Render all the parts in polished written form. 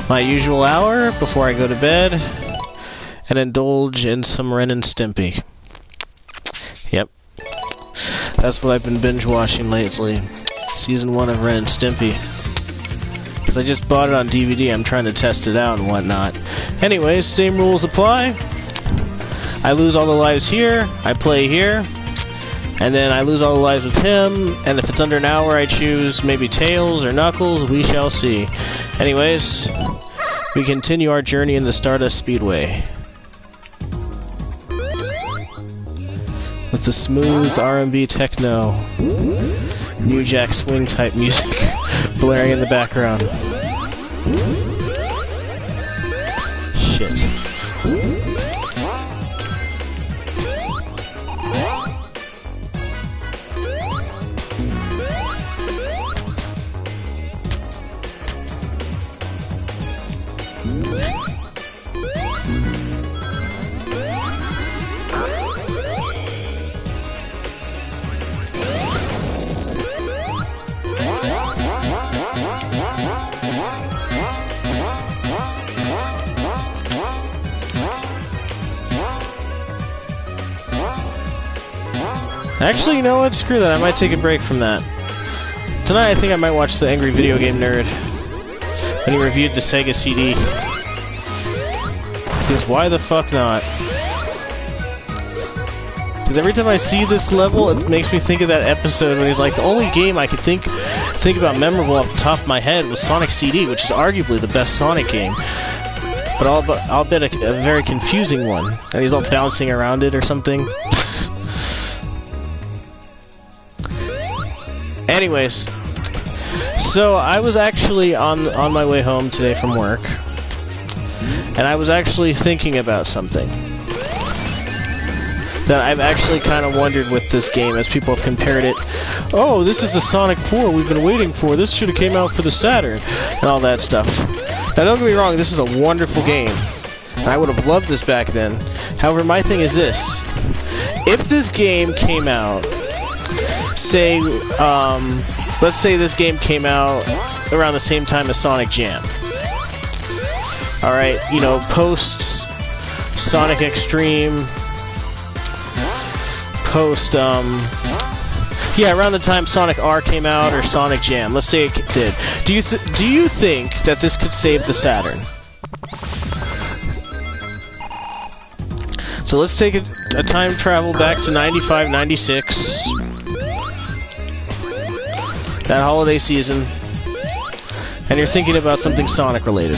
my usual hour before I go to bed and indulge in some Ren and Stimpy. Yep. That's what I've been binge watching lately. Season 1 of Ren and Stimpy. Because I just bought it on DVD, I'm trying to test it out and whatnot. Anyways, same rules apply. I lose all the lives here, I play here, and then I lose all the lives with him, and if it's under an hour I choose maybe Tails or Knuckles, we shall see. Anyways, we continue our journey in the Stardust Speedway. With the smooth R&B techno, New Jack Swing type music blaring in the background. Shit. Actually, you know what? Screw that. I might take a break from that. Tonight, I think I might watch the Angry Video Game Nerd when he reviewed the Sega CD. Because why the fuck not? Because every time I see this level, it makes me think of that episode when he's like, the only game I could think about memorable off the top of my head was Sonic CD, which is arguably the best Sonic game. But I'll bet a very confusing one. And he's all bouncing around it or something. Anyways, so I was actually on my way home today from work, and I was actually thinking about something that I've actually kind of wondered with this game as people have compared it. Oh, this is the Sonic 4 we've been waiting for. This should have came out for the Saturn, and all that stuff. Now, don't get me wrong, this is a wonderful game. I would have loved this back then. However, my thing is this. If this game came out, say, let's say this game came out around the same time as Sonic Jam. Alright, you know, post Sonic Extreme, post, yeah, around the time Sonic R came out or Sonic Jam. Let's say it did. Do you think that this could save the Saturn? So let's take a time travel back to 95, 96. That holiday season, and you're thinking about something Sonic related,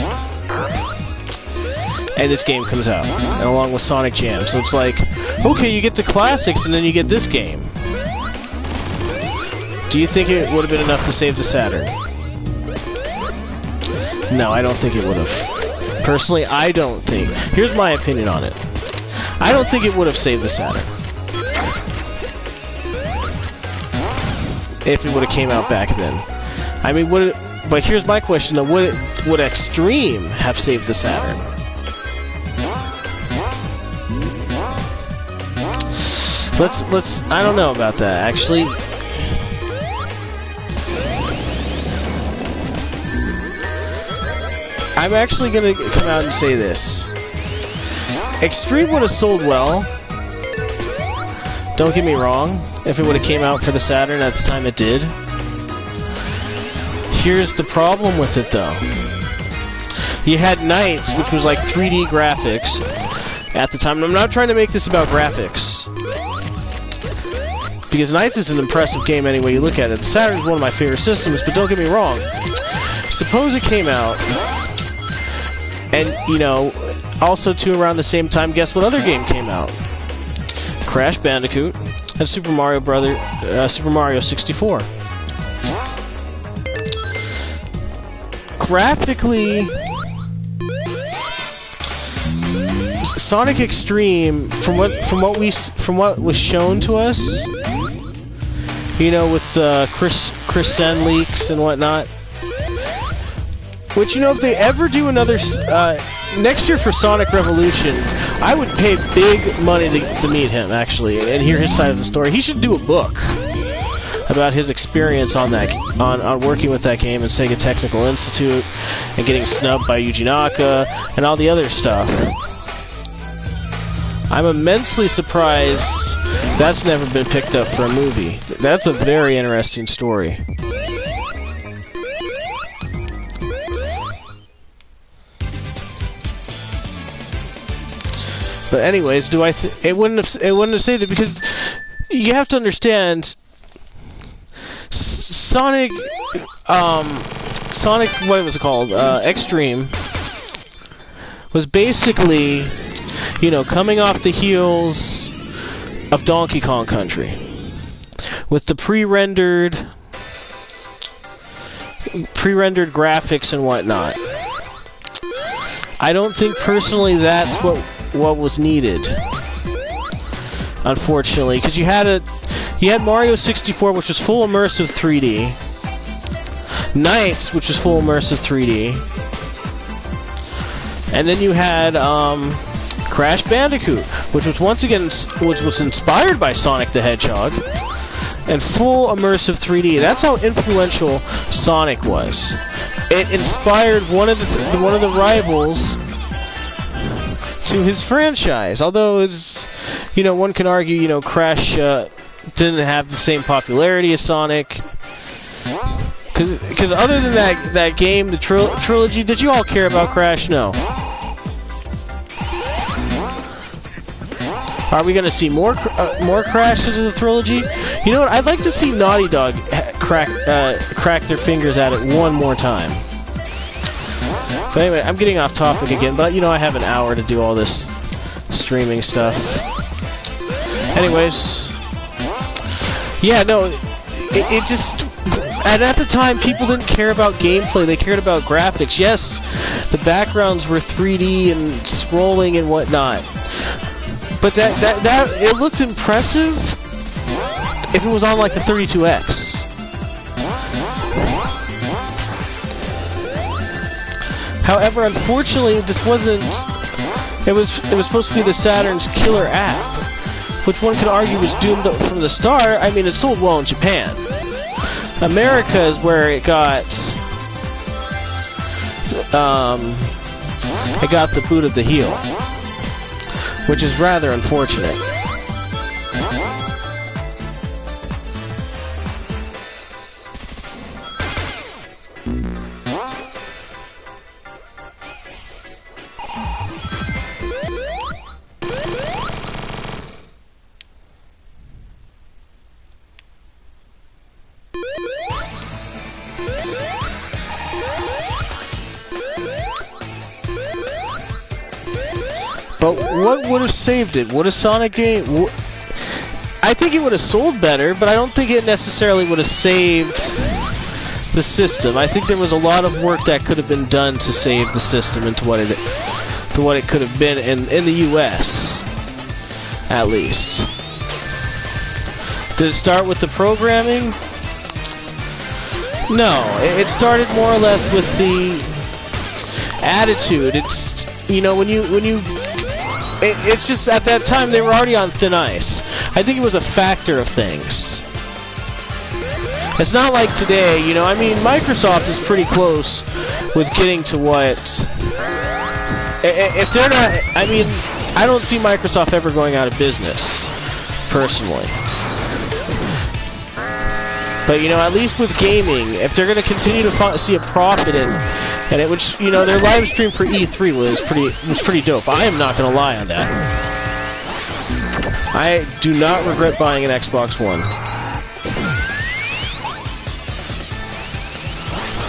and this game comes out, and along with Sonic Jam, so it's like, okay, you get the classics, and then you get this game. Do you think it would have been enough to save the Saturn? No, I don't think it would have. Personally, I don't think. Here's my opinion on it. I don't think it would have saved the Saturn. If it would have came out back then. I mean, but here's my question though, would Extreme have saved the Saturn? Let's I don't know about that, actually. I'm actually gonna come out and say this. Extreme would have sold well. Don't get me wrong, if it would have came out for the Saturn at the time it did. Here's the problem with it though. You had Knights, which was like 3D graphics at the time. And I'm not trying to make this about graphics, because Knights is an impressive game any way you look at it. The Saturn is one of my favorite systems, but don't get me wrong. Suppose it came out, and, you know, also too around the same time, guess what other game came out? Crash Bandicoot and Super Mario 64. Graphically, Sonic Extreme, from what was shown to us, you know, with Chris Sen leaks and whatnot. Which, you know, if they ever do another next year for Sonic Revolution, I would pay big money to meet him, actually, and hear his side of the story. He should do a book about his experience on that on working with that game in Sega Technical Institute and getting snubbed by Yuji Naka and all the other stuff. I'm immensely surprised that's never been picked up for a movie. That's a very interesting story. But anyways, it wouldn't have saved it, because you have to understand Sonic what was it called? Extreme was basically, you know, coming off the heels of Donkey Kong Country with the pre-rendered graphics and whatnot. I don't think personally that's what was needed, unfortunately, because you had Mario 64, which was full immersive 3D, Nights, which was full immersive 3D, and then you had Crash Bandicoot, which was once again inspired by Sonic the Hedgehog, and full immersive 3D. That's how influential Sonic was. It inspired one of the rivals to his franchise. Although it's, you know, one can argue, you know, Crash didn't have the same popularity as Sonic. Because other than that game, the trilogy, did you all care about Crash? No. Are we gonna see more Crash because of the trilogy? You know what? I'd like to see Naughty Dog crack their fingers at it one more time. But anyway, I'm getting off topic again. But you know, I have an hour to do all this streaming stuff. Anyways, yeah, no, it just. And at the time, people didn't care about gameplay, they cared about graphics. Yes, the backgrounds were 3D and scrolling and whatnot. But that it looked impressive if it was on like the 32X. However, unfortunately, this wasn't. It was supposed to be the Saturn's killer app, which one could argue was doomed from the start. I mean, it sold well in Japan. America is where it got the boot of the heel, which is rather unfortunate. But what would have saved it? Would a Sonic game... I think it would have sold better, but I don't think it necessarily would have saved the system. I think there was a lot of work that could have been done to save the system into what it could have been in the US, at least. Did it start with the programming? No, it started more or less with the attitude. It's, you know, when you it's just at that time they were already on thin ice. I think it was a factor of things. It's not like today, you know, I mean, Microsoft is pretty close with getting to what... If they're not... I mean, I don't see Microsoft ever going out of business, personally. But, you know, at least with gaming, if they're going to continue to see a profit in... And it was, you know, their live stream for E3 was pretty dope. I am not gonna lie on that. I do not regret buying an Xbox One.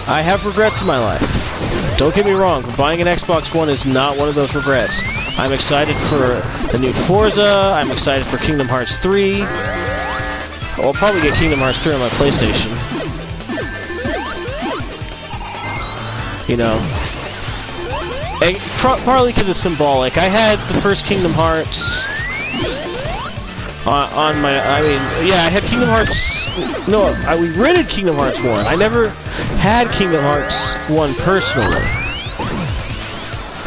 I have regrets in my life. Don't get me wrong, but buying an Xbox One is not one of those regrets. I'm excited for the new Forza. I'm excited for Kingdom Hearts 3. I'll probably get Kingdom Hearts 3 on my PlayStation. You know, and partly because it's symbolic. I had the first Kingdom Hearts on my. I mean, yeah, I had Kingdom Hearts. No, we rented Kingdom Hearts 1. I never had Kingdom Hearts 1 personally,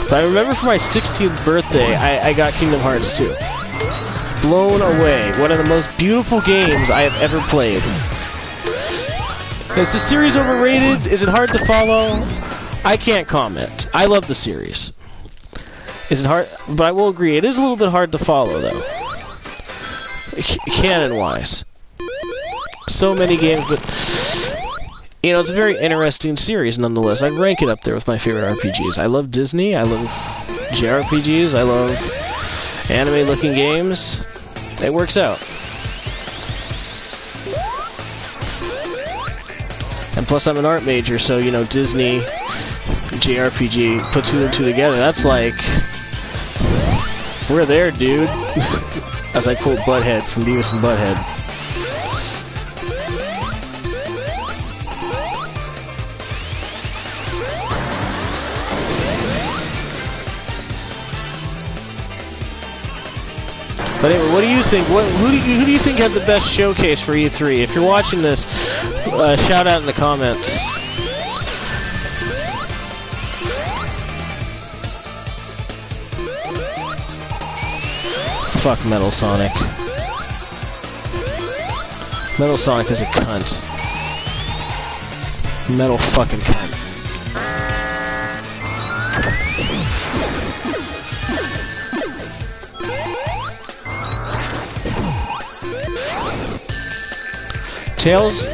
but I remember for my 16th birthday, I got Kingdom Hearts 2. Blown away. One of the most beautiful games I have ever played. Is the series overrated? Is it hard to follow? I can't comment. I love the series. Is it hard? But I will agree, it is a little bit hard to follow, though. Canon-wise. So many games, but... You know, it's a very interesting series, nonetheless. I'd rank it up there with my favorite RPGs. I love Disney, I love JRPGs, I love anime-looking games. It works out. And plus I'm an art major, so, you know, Disney, JRPG, put two and two together, that's like... We're there, dude. As I quote Butthead from Beavis and Butthead. But anyway, what do you think? Who do you think had the best showcase for E3? If you're watching this, shout out in the comments. Fuck Metal Sonic. Metal Sonic is a cunt. Metal fucking cunt. Tails,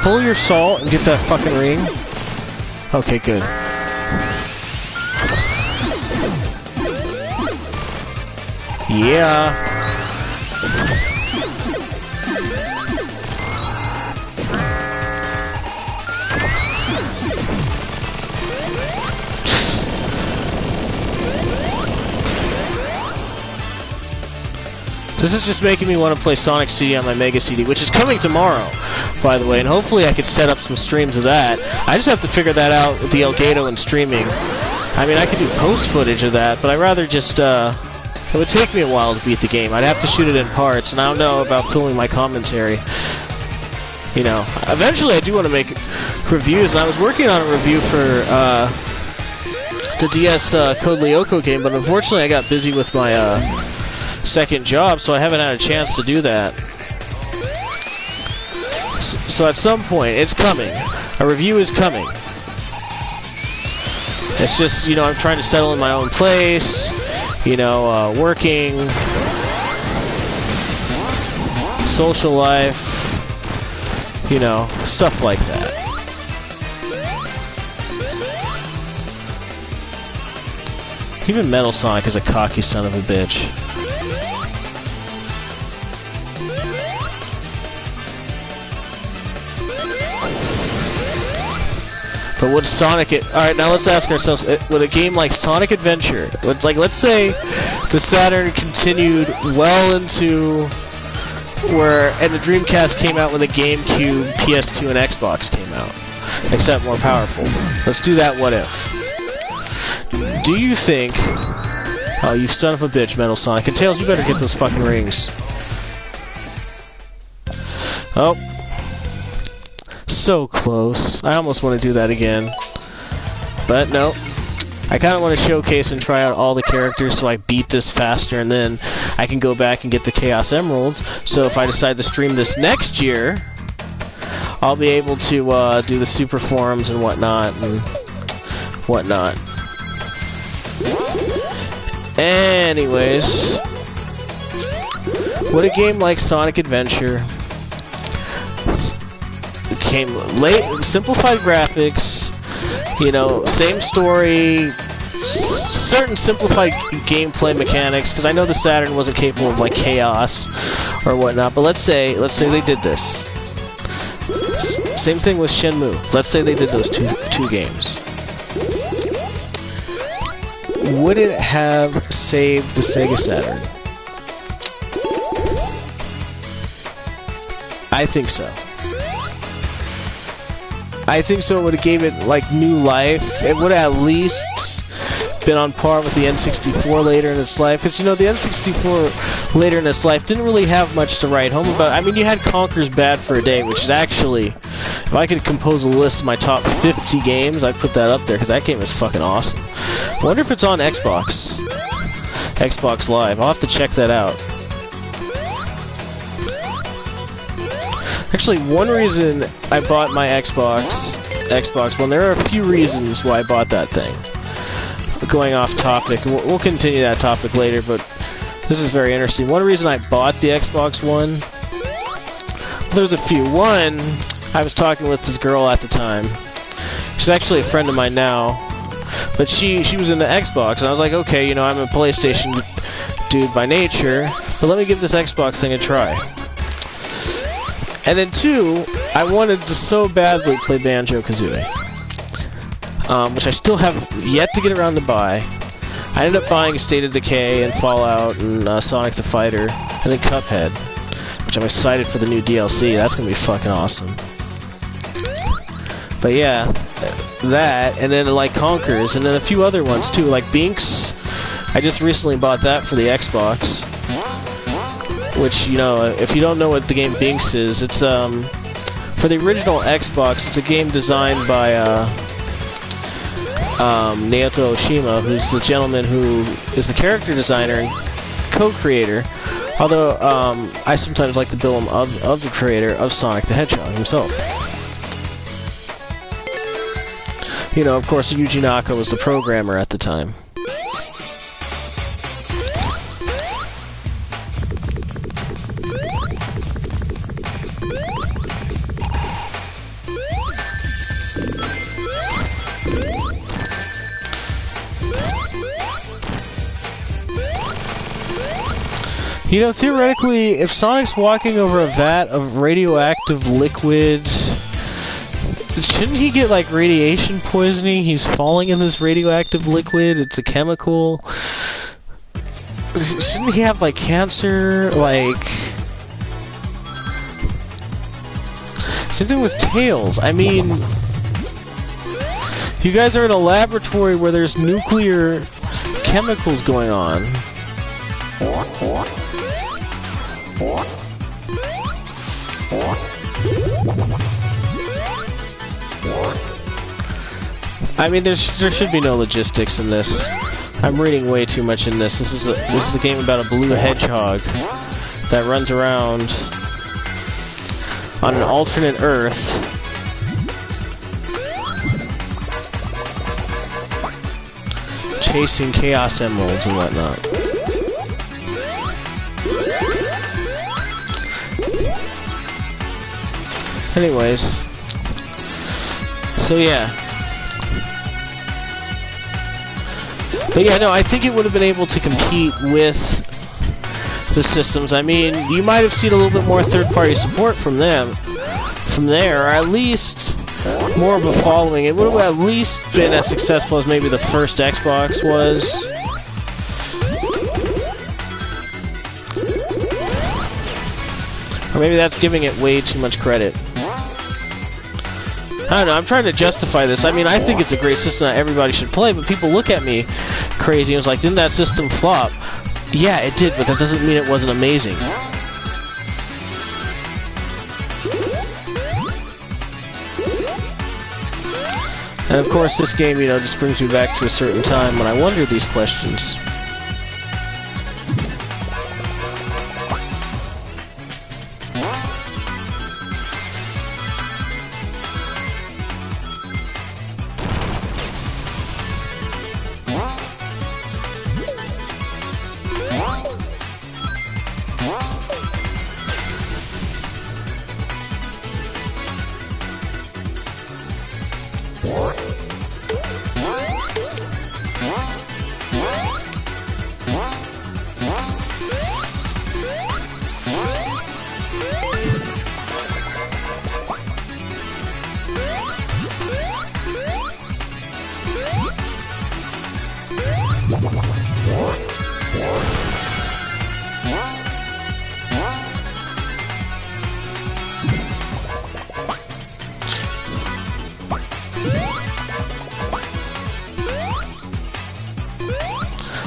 pull your salt and get that fucking ring. Okay, good. Yeah. This is just making me want to play Sonic CD on my Mega CD, which is coming tomorrow, by the way, and hopefully I could set up some streams of that. I just have to figure that out with the Elgato and streaming. I mean, I could do post footage of that, but I'd rather just, it would take me a while to beat the game. I'd have to shoot it in parts, and I don't know about filming my commentary. You know, eventually I do want to make reviews, and I was working on a review for, the DS Code Lyoko game, but unfortunately I got busy with my, second job, so I haven't had a chance to do that. So at some point, it's coming. A review is coming. It's just, you know, I'm trying to settle in my own place, you know, working, social life, you know, stuff like that. Even Metal Sonic is a cocky son of a bitch. But would Sonic alright, now let's ask ourselves, would a game like Sonic Adventure, would, like, let's say the Saturn continued well into where, and the Dreamcast came out when the GameCube, PS2, and Xbox came out, except more powerful. Let's do that what if. Do you think, oh, you son of a bitch, Metal Sonic, and Tails, you better get those fucking rings. Oh. So close. I almost want to do that again. But no. I kind of want to showcase and try out all the characters so I beat this faster, and then I can go back and get the Chaos Emeralds. So if I decide to stream this next year, I'll be able to do the super forums and whatnot. Anyways, would a game like Sonic Adventure came late, simplified graphics, you know, same story, certain simplified gameplay mechanics, because I know the Saturn wasn't capable of like chaos or whatnot, but let's say they did this. Same thing with Shenmue. Let's say they did those two games. Would it have saved the Sega Saturn? I think so. I think so. It would have gave it like new life. It would have at least been on par with the N64 later in its life, because you know the N64 later in its life didn't really have much to write home about. I mean, you had Conker's Bad for a Day, which is actually, if I could compose a list of my top 50 games, I'd put that up there, because that game is fucking awesome. I wonder if it's on Xbox Live. I'll have to check that out. Actually, one reason I bought my Xbox One, there are a few reasons why I bought that thing. Going off topic, and we'll continue that topic later, but this is very interesting. One reason I bought the Xbox One, there's a few. One, I was talking with this girl at the time. She's actually a friend of mine now, but she was into Xbox, and I was like, okay, you know, I'm a PlayStation dude by nature, but let me give this Xbox thing a try. And then two, I wanted to so badly play Banjo-Kazooie, which I still have yet to get around to buy. I ended up buying State of Decay and Fallout and Sonic the Fighter, and then Cuphead, which I'm excited for the new DLC. That's gonna be fucking awesome. But yeah, that, and then like Conkers, and then a few other ones too, like Binks. I just recently bought that for the Xbox. Which, you know, if you don't know what the game Binks is, it's for the original Xbox, it's a game designed by Naoto Oshima, who's the gentleman who is the character designer and co-creator, although I sometimes like to bill him of the creator of Sonic the Hedgehog himself. You know, of course, Yuji Naka was the programmer at the time. You know, theoretically, if Sonic's walking over a vat of radioactive liquid, shouldn't he get, like, radiation poisoning? He's falling in this radioactive liquid, it's a chemical. Shouldn't he have, like, cancer? Like... Same thing with Tails. I mean... You guys are in a laboratory where there's nuclear chemicals going on. I mean, there should be no logistics in this. I'm reading way too much in this. This is a game about a blue hedgehog that runs around on an alternate Earth. Chasing Chaos Emeralds and whatnot. Anyways, so yeah. But yeah, no, I think it would have been able to compete with the systems. I mean, you might have seen a little bit more third-party support from them, from there, or at least more of a following. It would have at least been as successful as maybe the first Xbox was. Or maybe that's giving it way too much credit. I don't know, I'm trying to justify this. I mean, I think it's a great system that everybody should play, but people look at me crazy and was like, didn't that system flop? Yeah, it did, but that doesn't mean it wasn't amazing. And of course, this game, you know, just brings me back to a certain time when I wondered these questions.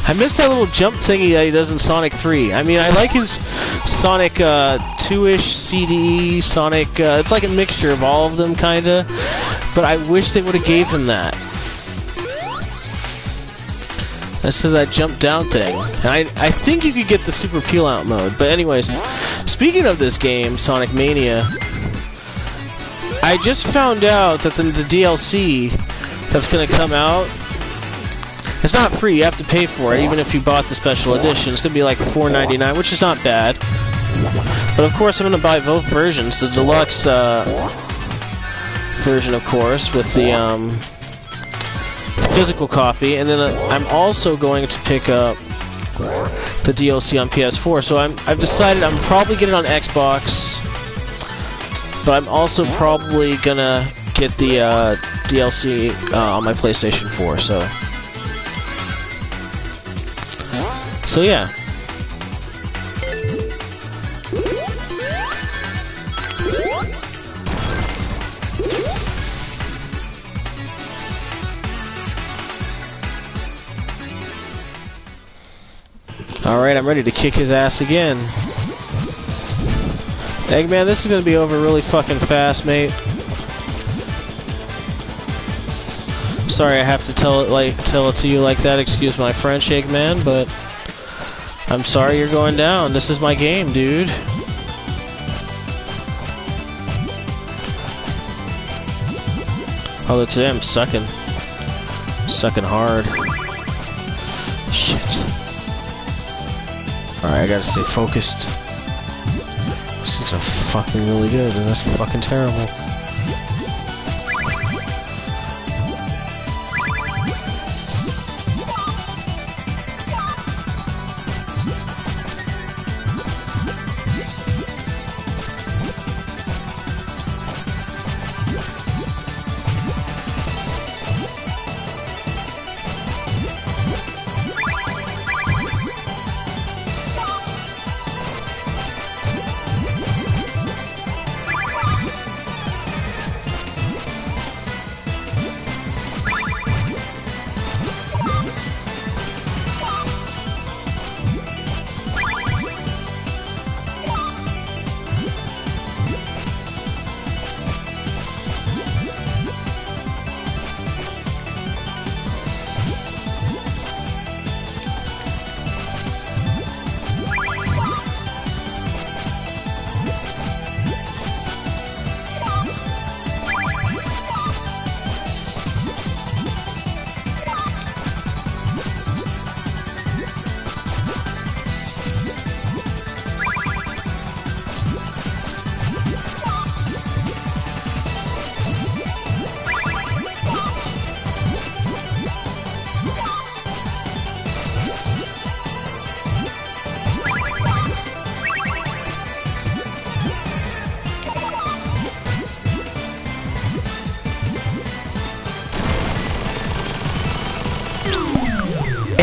I missed that little jump thingy that he does in Sonic 3. I mean, I like his Sonic 2-ish CD, Sonic, it's like a mixture of all of them, kinda. But I wish they would have gave him that. As to that jump down thing. And I think you could get the super peel out mode. But anyways, speaking of this game, Sonic Mania, I just found out that the DLC that's gonna come out, it's not free, you have to pay for it, even if you bought the special edition. It's gonna be like $4.99, which is not bad. But of course I'm gonna buy both versions, the deluxe version of course, with the physical copy, and then I'm also going to pick up the DLC on PS4. So I've decided I'm probably getting it on Xbox, but I'm also probably gonna get the DLC on my PlayStation 4. So yeah. Alright, I'm ready to kick his ass again. Eggman, this is gonna be over really fucking fast, mate. Sorry I have to tell it to you like that, excuse my French, Eggman, but I'm sorry you're going down. This is my game, dude. Oh, today I'm sucking. Sucking hard. Shit. Alright, I gotta stay focused. These things are fucking really good, and that's fucking terrible.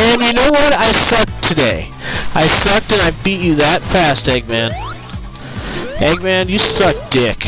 And you know what? I sucked today. I sucked and I beat you that fast, Eggman. Eggman, you suck dick.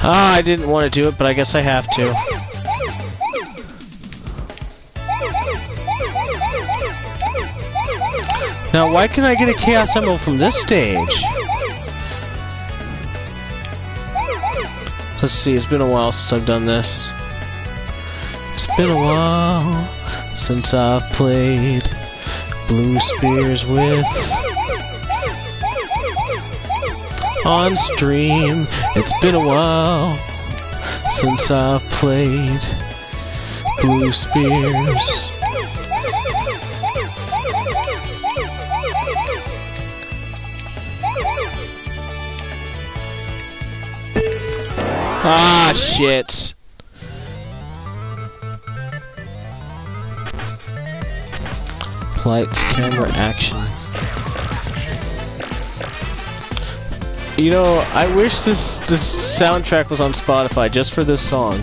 Ah, I didn't want to do it, but I guess I have to. Now, why can I get a Chaos Emerald from this stage? Let's see, it's been a while since I've done this. It's been a while since I've played Blue Spears with on stream. It's been a while since I've played Blue Spears. Ah, shit. Lights, camera, action. You know, I wish this soundtrack was on Spotify just for this song.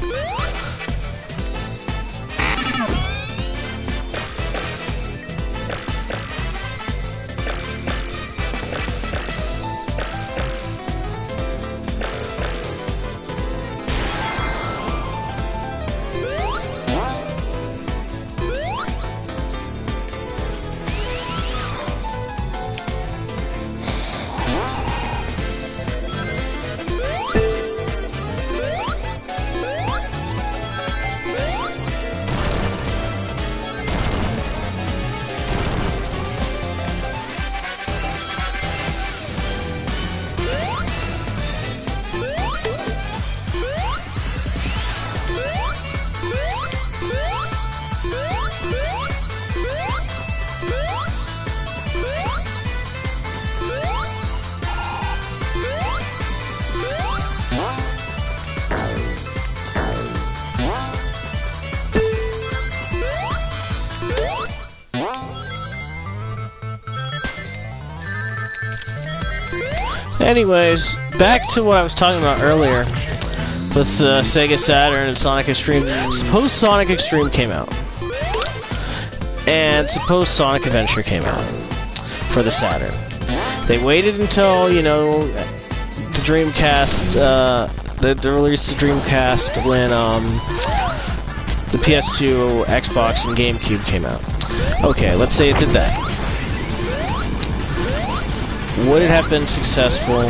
Anyways, back to what I was talking about earlier with Sega Saturn and Sonic Extreme. Suppose Sonic Extreme came out, and suppose Sonic Adventure came out for the Saturn. They waited until, you know, the Dreamcast, they released the Dreamcast when the PS2, Xbox, and GameCube came out. Okay, let's say it did that. Would it have been successful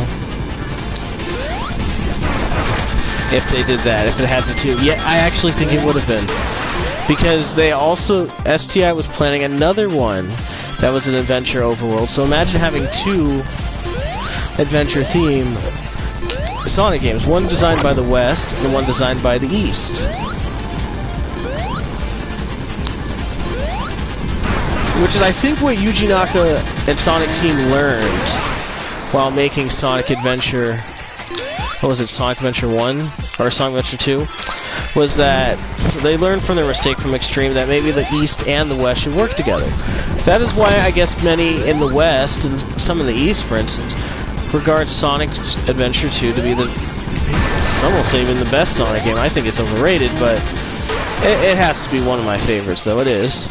if they did that? If it had the two? Yeah, I actually think it would have been. Because they also... STI was planning another one that was an adventure overworld. So imagine having two adventure-themed Sonic games. One designed by the West and one designed by the East. Which is, I think, what Yuji Naka and Sonic Team learned while making Sonic Adventure... What was it, Sonic Adventure 1? Or Sonic Adventure 2? Was that they learned from their mistake from Extreme that maybe the East and the West should work together. That is why I guess many in the West, and some in the East, for instance, regard Sonic Adventure 2 to be the... Some will say even the best Sonic game. I think it's overrated, but it has to be one of my favorites, though. It is.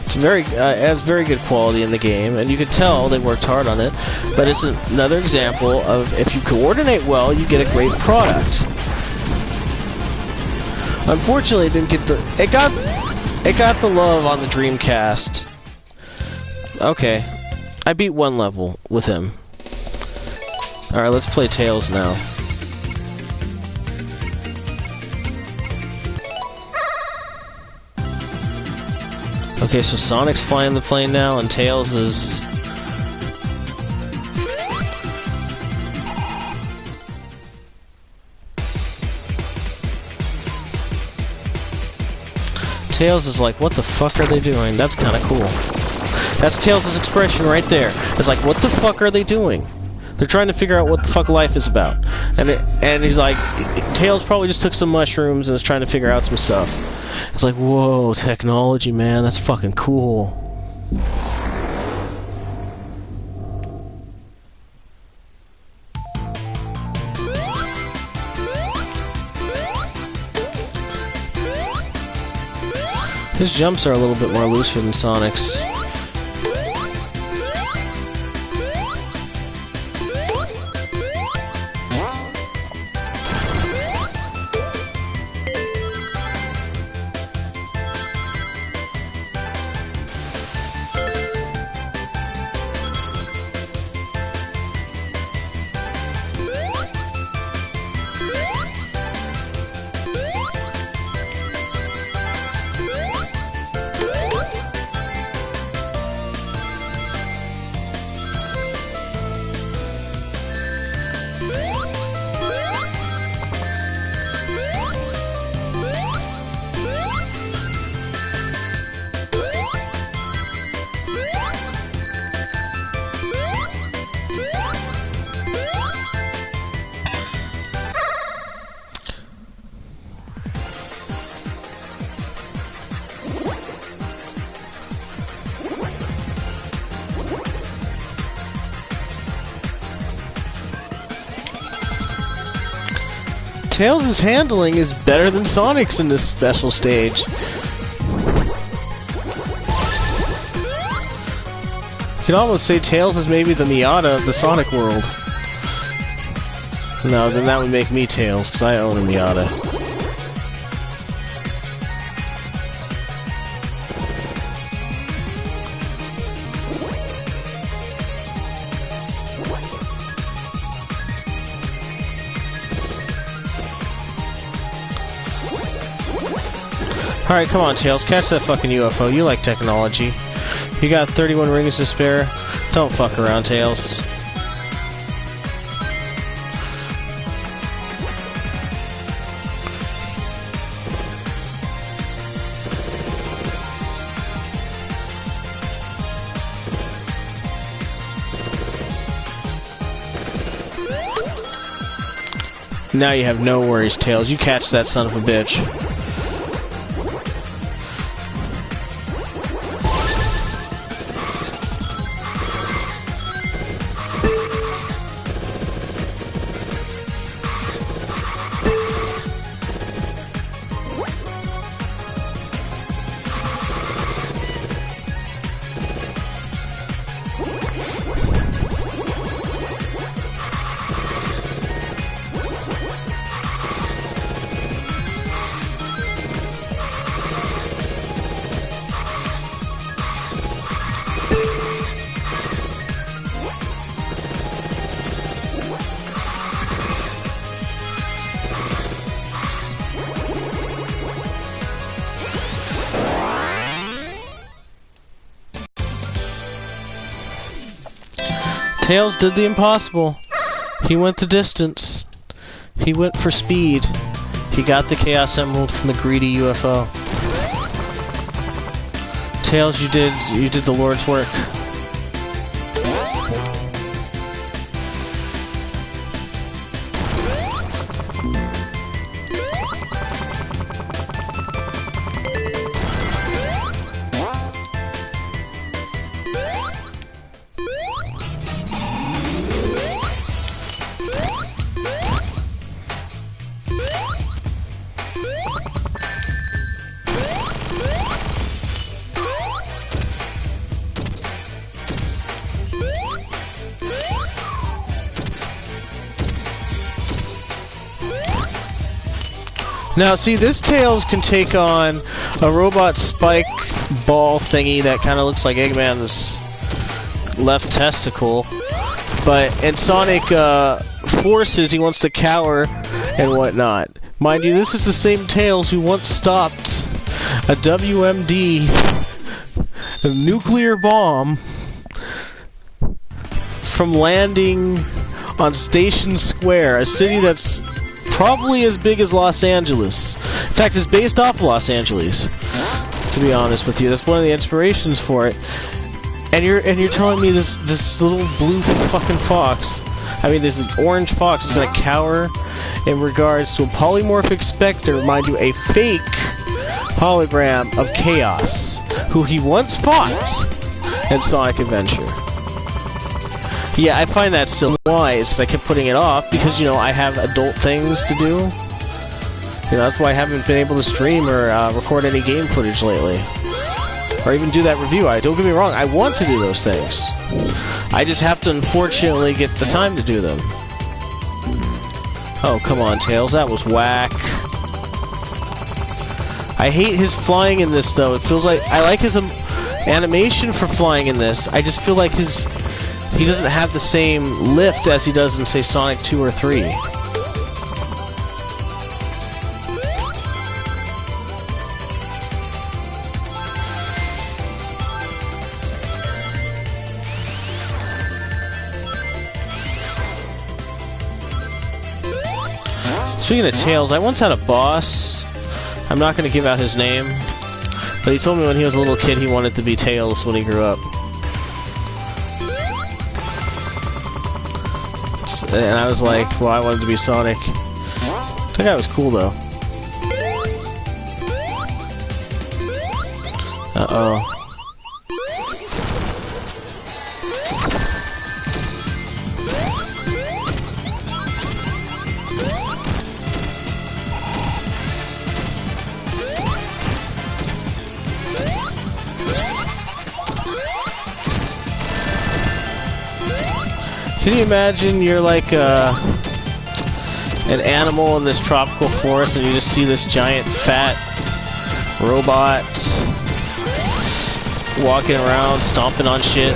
It's very, it has very good quality in the game, and you can tell they worked hard on it. But it's another example of if you coordinate well, you get a great product. Unfortunately, it didn't get the. It got the love on the Dreamcast. Okay, I beat one level with him. All right, let's play Tails now. Okay, so Sonic's flying the plane now, and Tails is... Tails is like, what the fuck are they doing? That's kind of cool. That's Tails' expression right there. It's like, what the fuck are they doing? They're trying to figure out what the fuck life is about. And he's like, Tails probably just took some mushrooms and is trying to figure out some stuff. It's like, whoa, technology, man, that's fucking cool. His jumps are a little bit more looser than Sonic's. Tails' handling is better than Sonic's in this special stage. You can almost say Tails is maybe the Miata of the Sonic world. No, then that would make me Tails, because I own a Miata. Alright, come on, Tails, catch that fucking UFO. You like technology. You got 31 rings to spare. Don't fuck around, Tails. Now you have no worries, Tails. You catch that son of a bitch. Tails did the impossible. He went the distance. He went for speed. He got the Chaos Emerald from the greedy UFO. Tails, you did the Lord's work. Now, see, this Tails can take on a robot spike ball thingy that kind of looks like Eggman's left testicle. But in Sonic Forces, he wants to cower and whatnot. Mind you, this is the same Tails who once stopped a WMD, a nuclear bomb, from landing on Station Square, a city that's probably as big as Los Angeles. In fact, it's based off of Los Angeles, to be honest with you. That's one of the inspirations for it. And you're telling me this little blue fucking fox, I mean this orange fox, is gonna cower in regards to a polymorphic specter, mind you, a fake hologram of Chaos, who he once fought in Sonic Adventure. Yeah, I find that still wise, because I kept putting it off, because, you know, I have adult things to do. You know, that's why I haven't been able to stream or record any game footage lately. Or even do that review. Don't get me wrong, I want to do those things. I just have to, unfortunately, get the time to do them. Oh, come on, Tails, that was whack. I hate his flying in this, though. It feels like... I like his animation for flying in this. I just feel like he doesn't have the same lift as he does in, say, Sonic 2 or 3. Speaking of Tails, I once had a boss. I'm not going to give out his name, but he told me when he was a little kid he wanted to be Tails when he grew up. And I was like, well, I wanted to be Sonic. That guy was cool, though. Uh-oh. Can you imagine you're like an animal in this tropical forest and you just see this giant fat robot walking around stomping on shit?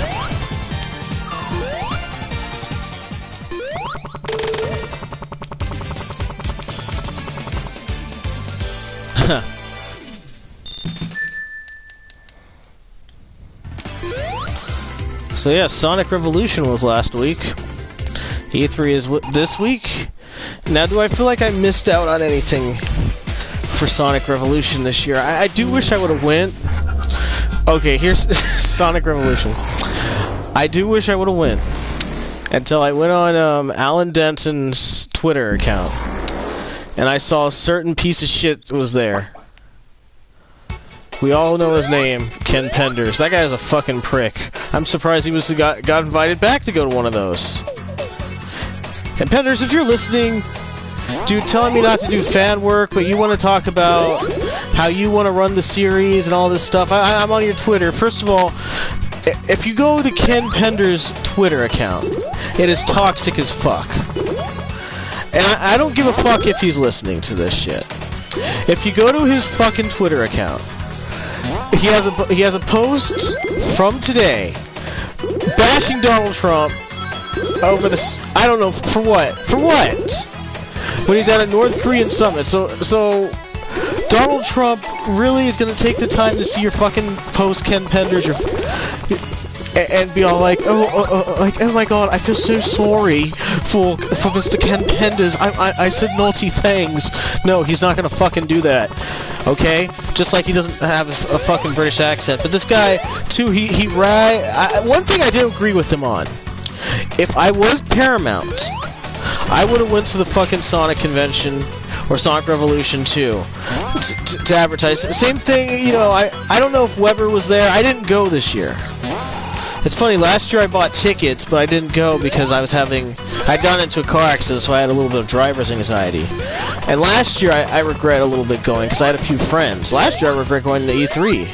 So yeah, Sonic Revolution was last week. E3 is this week. Now, do I feel like I missed out on anything for Sonic Revolution this year? I do wish I would have went. Okay, here's Sonic Revolution. I do wish I would have went until I went on Alan Denson's Twitter account and I saw a certain piece of shit was there. We all know his name, Ken Penders. That guy's a fucking prick. I'm surprised he got invited back to go to one of those. And Penders, if you're listening, dude, telling me not to do fan work, but you want to talk about how you want to run the series and all this stuff, I'm on your Twitter. First of all, if you go to Ken Penders' Twitter account, it is toxic as fuck. And I don't give a fuck if he's listening to this shit. If you go to his fucking Twitter account, he has a post from today bashing Donald Trump over this. I don't know for what. For what? When he's at a North Korean summit. So Donald Trump really is gonna take the time to see your fucking post, Ken Penders, and be all like, oh my god, I feel so sorry for Mr. Ken Penders. I said naughty things. No, he's not gonna fucking do that. Okay? Just like he doesn't have a fucking British accent. But this guy, too, one thing I did agree with him on. If I was Paramount, I would have went to the fucking Sonic convention, or Sonic Revolution 2, to advertise. Same thing, you know, I don't know if Weber was there. I didn't go this year. It's funny, last year I bought tickets, but I didn't go because I'd gotten into a car accident, so I had a little bit of driver's anxiety. And last year I regret a little bit going, because I had a few friends. Last year I regret going to E3.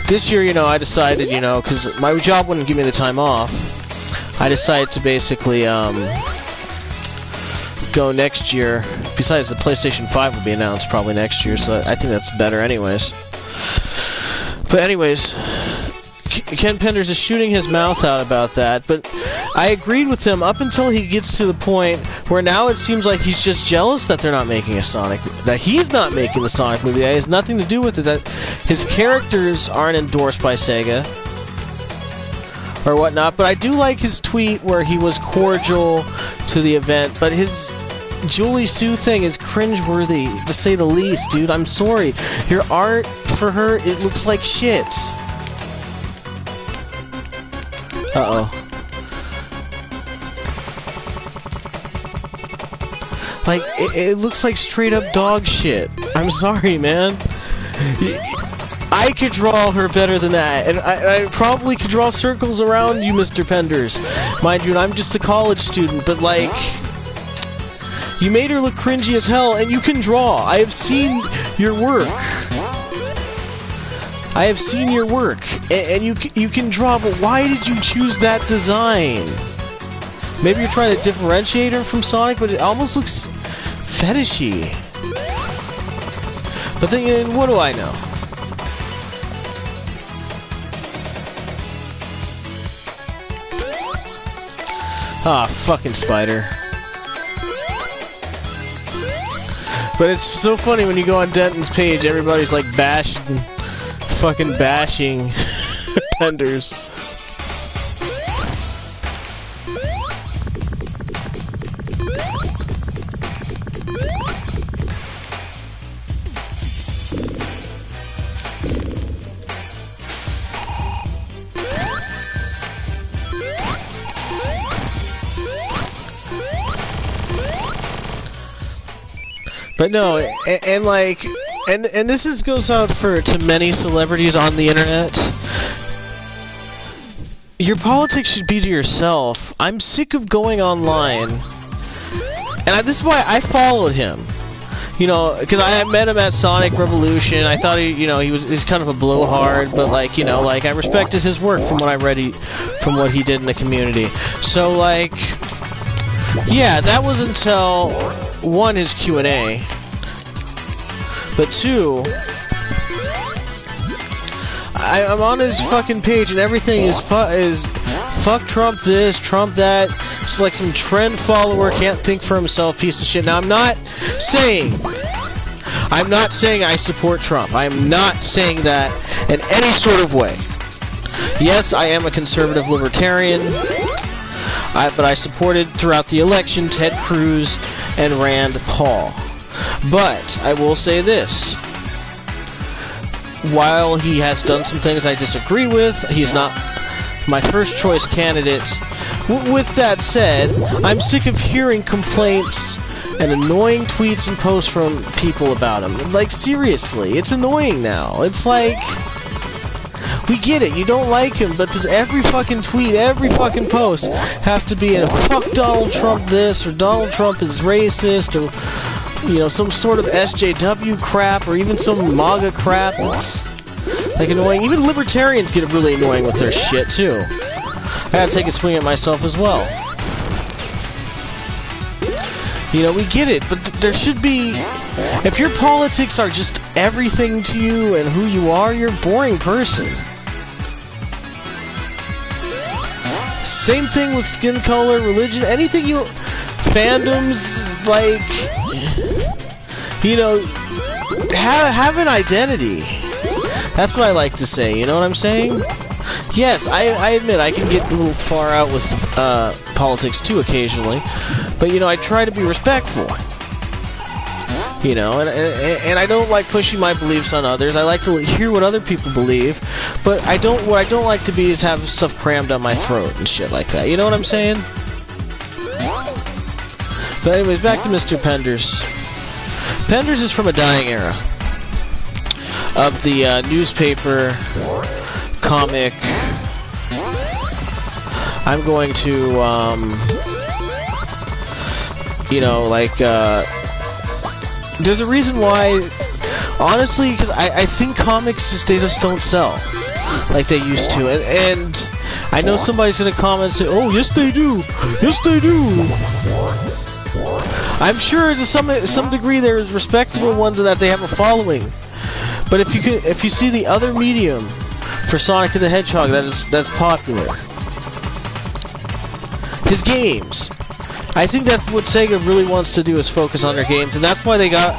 This year, you know, I decided, you know, because my job wouldn't give me the time off, I decided to basically, go next year. Besides, the PlayStation 5 will be announced probably next year, so I think that's better anyways. But anyways, Ken Penders is shooting his mouth out about that, but I agreed with him up until he gets to the point where now it seems like he's just jealous that they're not making a Sonic, that he's not making the Sonic movie. That has nothing to do with it, that his characters aren't endorsed by Sega or whatnot. But I do like his tweet where he was cordial to the event, but his Julie Sue thing is cringeworthy, to say the least, dude. I'm sorry. Your art for her, it looks like shit. Uh-oh. Like, it looks like straight up dog shit. I'm sorry, man. I could draw her better than that, and I probably could draw circles around you, Mr. Penders. Mind you, I'm just a college student, but like, you made her look cringy as hell, and you can draw. I have seen your work. I have seen your work, and you can draw, but why did you choose that design? Maybe you're trying to differentiate her from Sonic, but it almost looks fetishy. But then, what do I know? Ah, fucking spider. But it's so funny when you go on Denton's page, everybody's like fucking bashing Penders. But no, and like, and this goes out to many celebrities on the internet. Your politics should be to yourself. I'm sick of going online, and this is why I followed him. you know, because I met him at Sonic Revolution. I thought he's kind of a blowhard, but like, you know, like I respected his work from what I read, from what he did in the community. So like, yeah, that was until one, his Q&A, but two, I'm on his fucking page and everything is fuck Trump this, Trump that. Just like some trend follower, can't think for himself, piece of shit. Now I'm not saying I support Trump. I am not saying that in any sort of way. Yes, I am a conservative libertarian, but I supported throughout the election Ted Cruz and Rand Paul. But I will say this. While he has done some things I disagree with, he's not my first choice candidate. With that said, I'm sick of hearing complaints and annoying tweets and posts from people about him. Like, seriously, it's annoying now. It's like, we get it, you don't like him, but does every fucking tweet, every fucking post have to be in a fuck Donald Trump this, or Donald Trump is racist, or, you know, some sort of SJW crap, or even some MAGA crap? It's, like, annoying. Even libertarians get really annoying with their shit, too. I gotta take a swing at myself as well. You know, we get it, but there should be... If your politics are just everything to you and who you are, you're a boring person. Same thing with skin color, religion, anything you... Fandoms, like... You know... Have an identity. That's what I like to say, you know what I'm saying? Yes, I admit I can get a little far out with politics too occasionally, but you know, I try to be respectful. You know, and I don't like pushing my beliefs on others. I like to hear what other people believe, but what I don't like to be is have stuff crammed down my throat and shit like that. You know what I'm saying? But anyways, back to Mr. Penders. Penders is from a dying era of the newspaper, comic. I'm going to, you know, like, there's a reason why, honestly, because I think comics they just don't sell like they used to, and I know somebody's gonna comment and say, oh, yes they do, yes they do. I'm sure to some degree there's respectable ones in that they have a following. But if you see the other medium for Sonic the Hedgehog that's popular, his games. I think that's what Sega really wants to do, is focus on their games, and that's why they got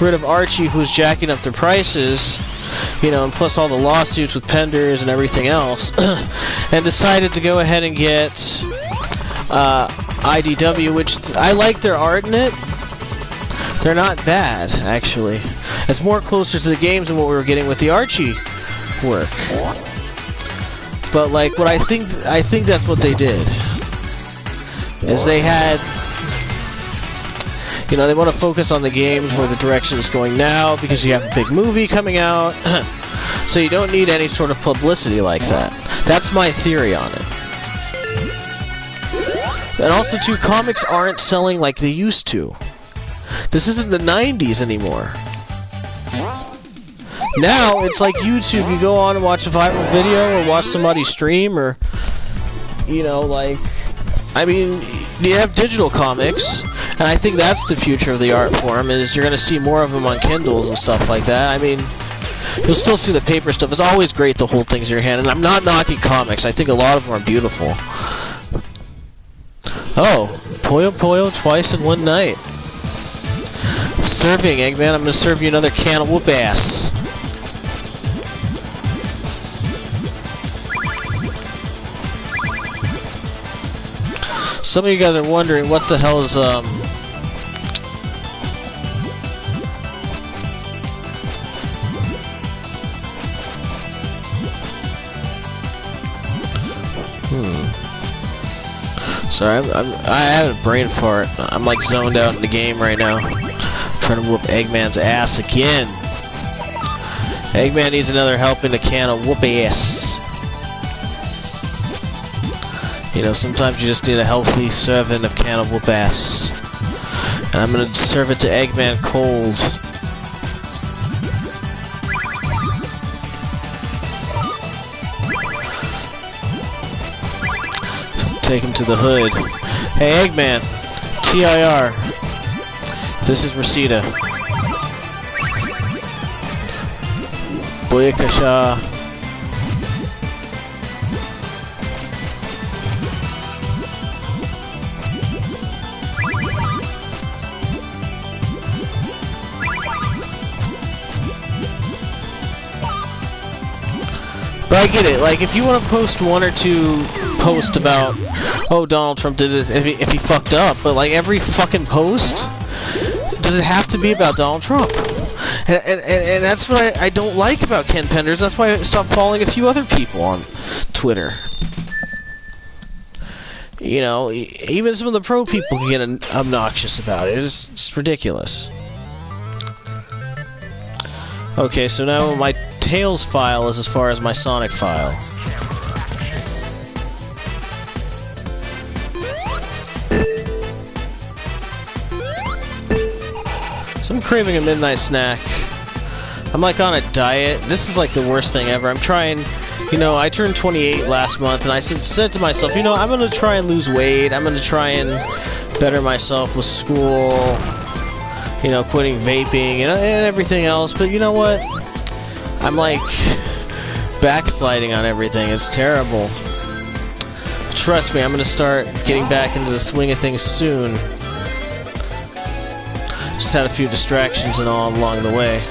rid of Archie, who's jacking up their prices, you know, and plus all the lawsuits with Penders and everything else, and decided to go ahead and get IDW, which I like their art in it. They're not bad, actually. It's more closer to the games than what we were getting with the Archie work. But like, what I think that's what they did. Is they had, you know, they want to focus on the games where the direction is going now, because you have a big movie coming out, so you don't need any sort of publicity like that. That's my theory on it. And also, too, comics aren't selling like they used to. This isn't the 90s anymore. Now, it's like YouTube. You go on and watch a viral video, or watch somebody stream, or, you know, like... I mean, you have digital comics, and I think that's the future of the art form, is you're going to see more of them on Kindles and stuff like that. I mean, you'll still see the paper stuff. It's always great to hold things in your hand, and I'm not knocking comics. I think a lot of them are beautiful. Oh, Puyo Puyo twice in one night. Serving, Eggman. I'm going to serve you another can of whoop ass. Some of you guys are wondering what the hell is Sorry, I had a brain fart. I'm like zoned out in the game right now, trying to whoop Eggman's ass again. Eggman needs another helping a can of whoop ass. You know, sometimes you just need a healthy serving of can of whoop ass. And I'm gonna serve it to Eggman cold. Take him to the hood. Hey Eggman! TIR. This is Reseda. Boyakasha. But I get it, like, if you want to post one or two posts about, oh, Donald Trump did this, if he fucked up, but, like, every fucking post, does it have to be about Donald Trump? And that's what I don't like about Ken Penders. That's why I stopped following a few other people on Twitter. You know, even some of the pro people can get obnoxious about it. It's just ridiculous. Okay, so now my Tails file is as far as my Sonic file. So I'm craving a midnight snack. I'm like on a diet. This is like the worst thing ever. I'm trying, you know, I turned 28 last month and I said to myself, you know, I'm gonna try and lose weight. I'm gonna try and better myself with school. You know, quitting vaping and everything else, but you know what? I'm like backsliding on everything. It's terrible. Trust me, I'm gonna start getting back into the swing of things soon. Just had a few distractions and all along the way.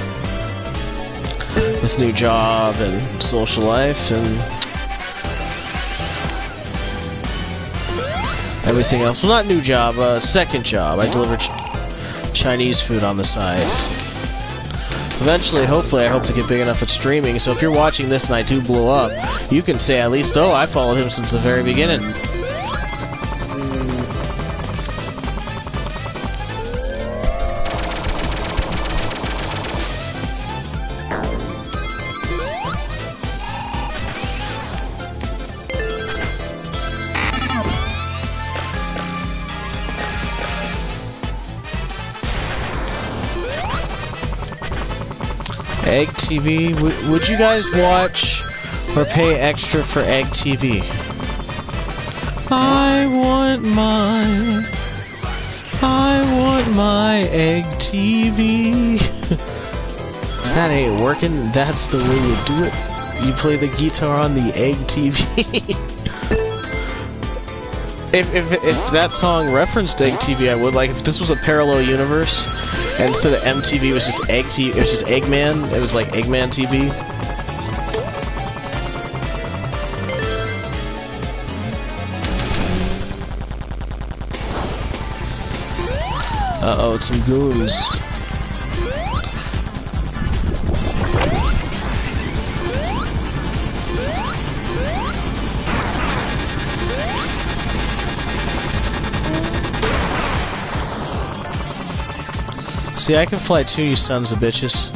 With new job and social life and everything else. Well, not new job, second job. I deliver Chinese food on the side. Eventually, hopefully, I hope to get big enough at streaming, so if you're watching this and I do blow up, you can say at least, oh, I followed him since the very beginning. Egg TV? Would you guys watch or pay extra for Egg TV? I want my Egg TV. That ain't working. That's the way you do it. You play the guitar on the Egg TV. if that song referenced Egg TV, I would. Like, if this was a parallel universe, and instead of MTV, it was just Egg TV. It was just Eggman. It was like Eggman TV. Uh-oh, it's some goons. See, I can fly too, you sons of bitches.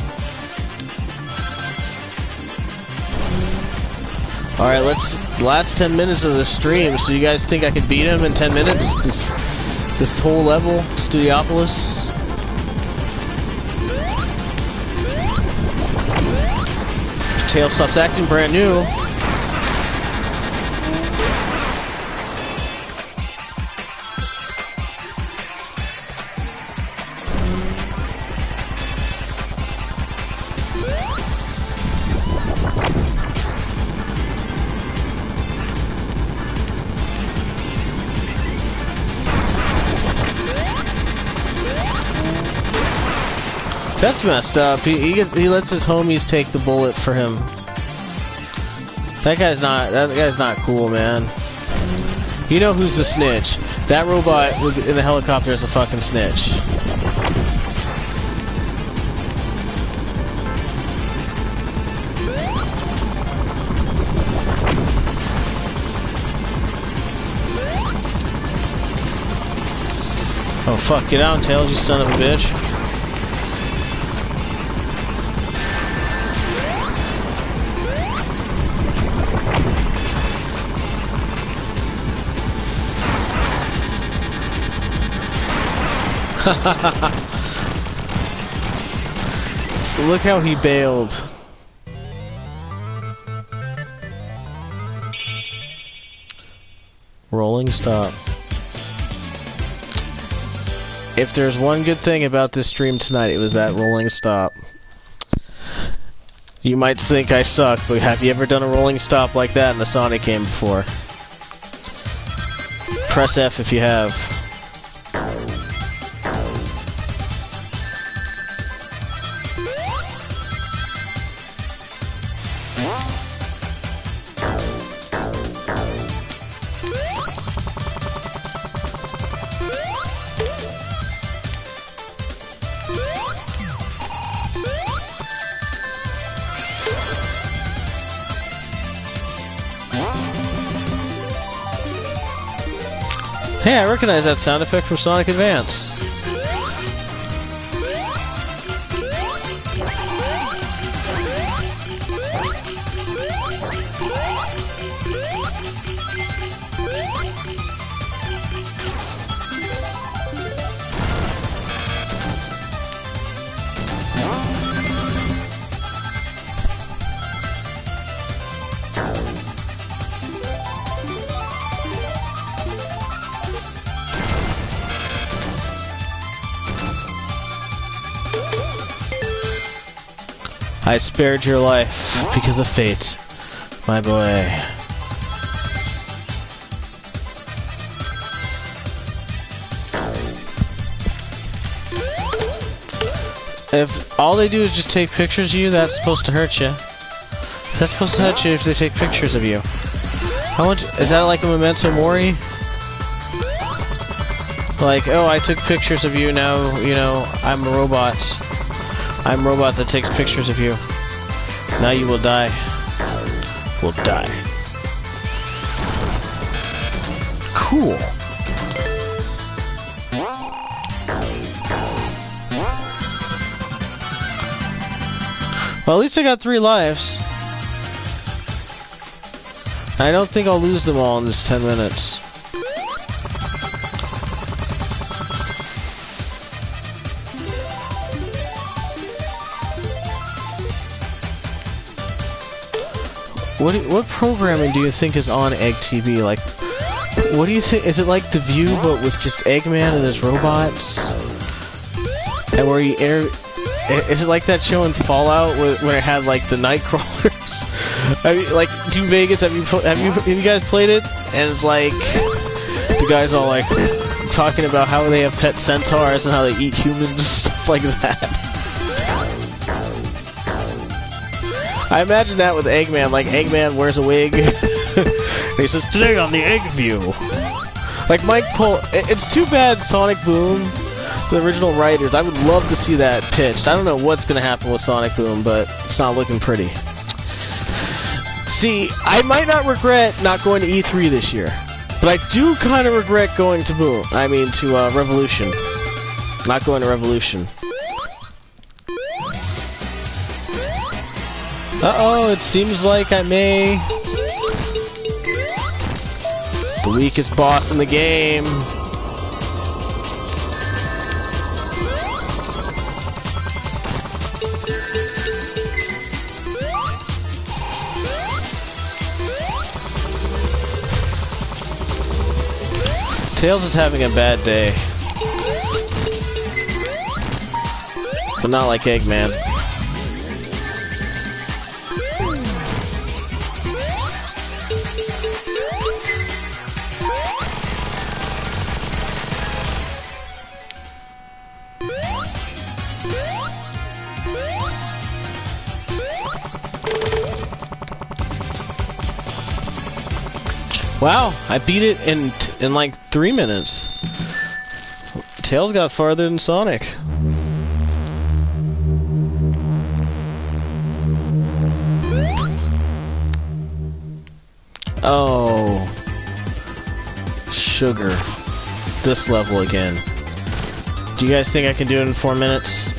Alright, last 10 minutes of the stream, so you guys think I could beat him in 10 minutes? This whole level, Studiopolis? Tail stops acting brand new. That's messed up. He lets his homies take the bullet for him. That guy's not cool, man. You know who's the snitch? That robot in the helicopter is a fucking snitch. Oh fuck, get out, Tails, you son of a bitch. Look how he bailed. Rolling stop. If there's one good thing about this stream tonight, it was that rolling stop. You might think I suck, but have you ever done a rolling stop like that in a Sonic game before? Press F if you have. Hey, I recognize that sound effect from Sonic Advance. I spared your life because of fate, my boy. If all they do is just take pictures of you, that's supposed to hurt you. That's supposed to hurt you if they take pictures of you. How much is that, like a memento mori? Like, oh, I took pictures of you, now, you know, I'm a robot. I'm a robot that takes pictures of you. Now you will die. Will die. Cool. Well, at least I got 3 lives. I don't think I'll lose them all in this 10 minutes. What programming do you think is on Egg TV? Like, what do you think? Is it like The View, but with just Eggman and his robots? And where you is it like that show in Fallout where it had like the night crawlers? I mean, like Doom Vegas. Have you guys played it? And it's like the guys all like talking about how they have pet centaurs and how they eat humans and stuff like that. I imagine that with Eggman, like Eggman wears a wig, and he says, "Today on the Egg View." Like Mike Pohl, it's too bad Sonic Boom, the original writers, I would love to see that pitched. I don't know what's going to happen with Sonic Boom, but it's not looking pretty. See, I might not regret not going to E3 this year, but I do kind of regret going to Revolution. Not going to Revolution. Uh-oh, it seems like I may... The weakest boss in the game. Tails is having a bad day. But not like Eggman. Wow, I beat it in like 3 minutes. Tails got farther than Sonic. Oh, sugar. This level again. Do you guys think I can do it in 4 minutes?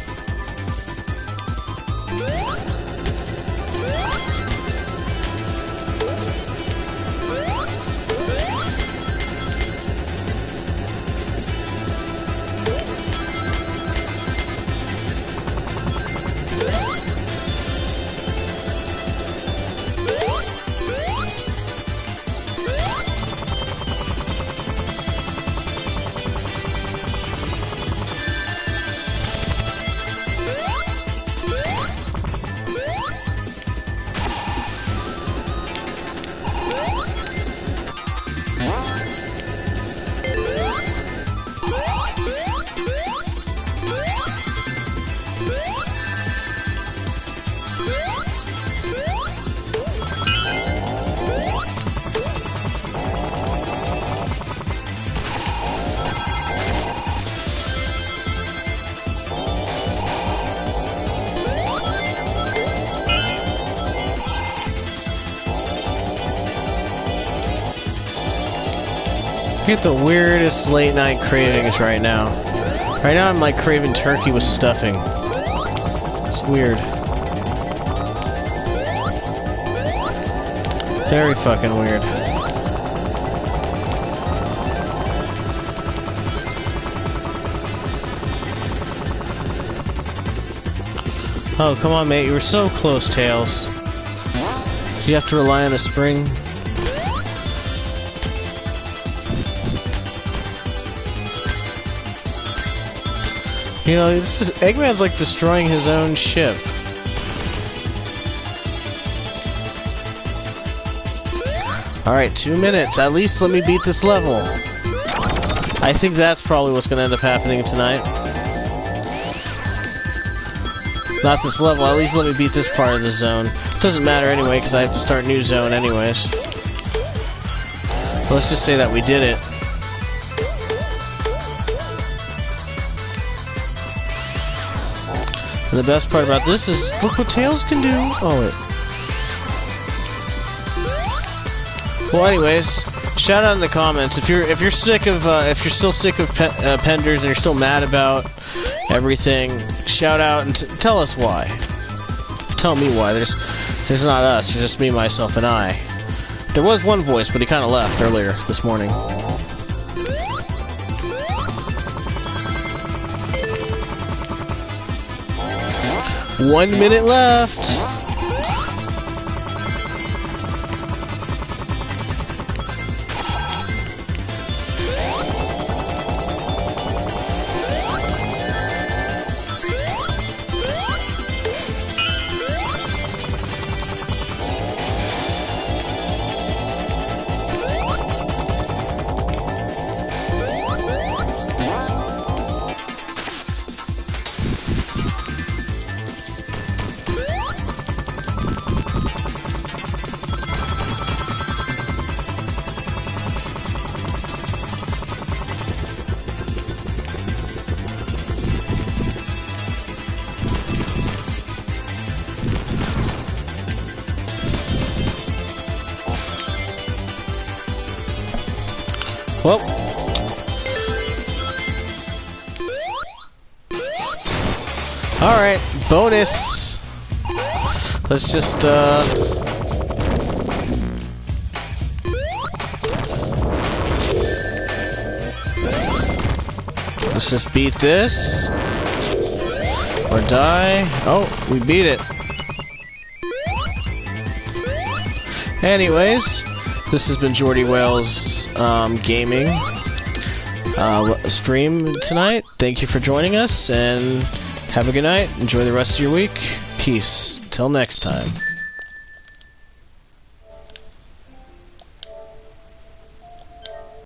I get the weirdest late night cravings right now. Right now I'm like craving turkey with stuffing. It's weird. Very fucking weird. Oh, come on, mate. You were so close, Tails. You have to rely on a spring. You know, Eggman's like destroying his own ship. Alright, 2 minutes. At least let me beat this level. I think that's probably what's gonna end up happening tonight. Not this level, at least let me beat this part of the zone. Doesn't matter anyway, because I have to start a new zone anyways. Let's just say that we did it. And the best part about this is, look what Tails can do! Oh, wait. Well, anyways, shout out in the comments if you're sick of if you're still sick of Penders and you're still mad about everything. Shout out and tell us why. Tell me why. There's not us. There's just me, myself, and I. There was one voice, but he kind of left earlier this morning. One minute left. Well, alright, bonus. Let's just, let's just beat this. Or die. Oh, we beat it. Anyways, this has been Jordy Wales gaming stream tonight. Thank you for joining us, and have a good night. Enjoy the rest of your week. Peace. Till next time.